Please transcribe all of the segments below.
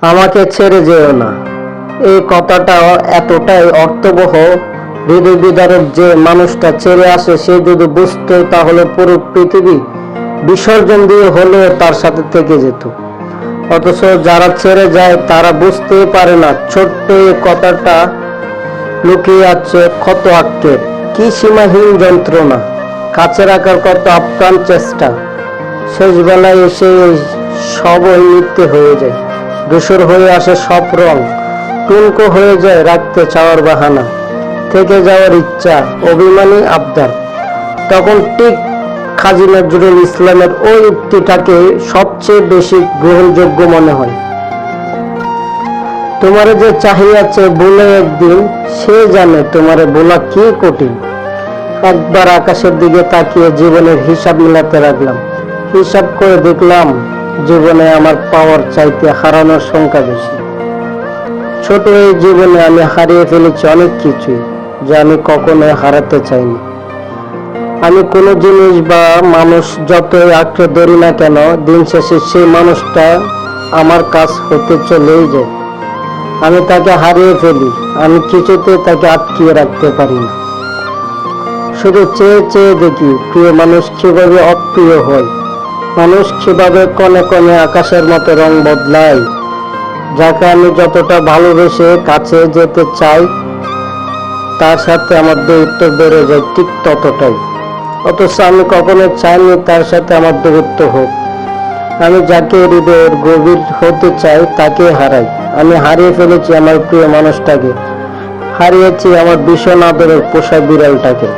আমাকে ছেড়ে যেও না, এই কথাটা এতটাই অর্থবহ, হৃদয় বিদারক যে মানুষটা ছেড়ে আসে সে যদি বুঝতো তাহলে পুরো পৃথিবী বিসর্জন দিয়ে হলেও তার সাথে থেকে যেত। অথচ যারা ছেড়ে যায় তারা বুঝতেই পারে না ছোট্ট এই কথাটা লুকিয়ে আছে ক্ষত আক্ষেপ, কি সীমাহীন যন্ত্রণা, কাছে রাখার কত আপ্রাণ চেষ্টা। শেষ বেলায় এসে সবই মিথ্যে হয়ে যায়, ধূসর হয়ে আসে সব রং, টুনকো হয়ে যায় রাখতে চাওয়ার বাহানা, থেকে যাওয়ার ইচ্ছা, অভিমানী আবদার। তখন ঠিক কাজী নজরুল ইসলামের ওই উক্তিটাকে সবচেয়ে বেশি গ্রহণযোগ্য মনে হয়। তোমারে যে চাহিয়াছে বলে একদিন, সে জানে তোমারে বলা কি কঠিন। একবার আকাশের দিকে তাকিয়ে জীবনের হিসাব মিলাতে লাগলাম, হিসাব করে দেখলাম জীবনে আমার পাওয়ার চাইতে হারানোর সংখ্যা বেশি। ছোট এই জীবনে আমি হারিয়ে ফেলেছি অনেক কিছুই, যা আমি কখনোই হারাতে চাইনি। আমি কোনো জিনিস বা মানুষ যতই আঁকড়ে ধরি না কেন, দিন শেষে সেই মানুষটা আমার কাছ হতে চলেই যায়। আমি তাকে হারিয়ে ফেলি, আমি কিছুতে তাকে আটকিয়ে রাখতে পারি না। শুধু চেয়ে চেয়ে দেখি প্রিয় মানুষ কিভাবে অপ্রিয় হয়, মানুষ কিভাবে কণে কণে আকাশের মতো রং বদলায়। যাকে আমি যতটা ভালোবেসে কাছে যেতে চাই, তার সাথে আমার দূরত্ব বেড়ে যায় ঠিক ততটাই। অথচ আমি কখনো চাইনি তার সাথে আমার দূরত্ব হোক। আমি যাকে হৃদয়ের গভীর হতে চাই তাকে হারাই। আমি হারিয়ে ফেলেছি আমার প্রিয় মানুষটাকে, হারিয়েছি আমার ভীষণ আদরের পোষা বিড়ালটাকে।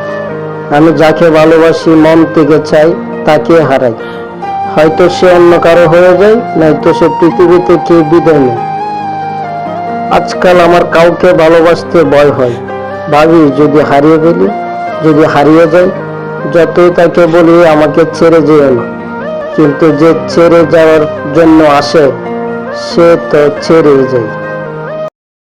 আমি যাকে ভালোবাসি মন থেকে চাই তাকে হারাই। হয়তো সে অন্য কারো হয়ে যায়, নয়তো সে পৃথিবী থেকে বিদায় নেয়। আজকাল আমার কাউকে ভালোবাসতে ভয় হয়, ভাবি যদি হারিয়ে ফেলি, যদি হারিয়ে যাই। যতই তাকে বলি আমাকে ছেড়ে যেও না, কিন্তু যে ছেড়ে যাওয়ার জন্য আসে সে তো ছেড়ে যায়।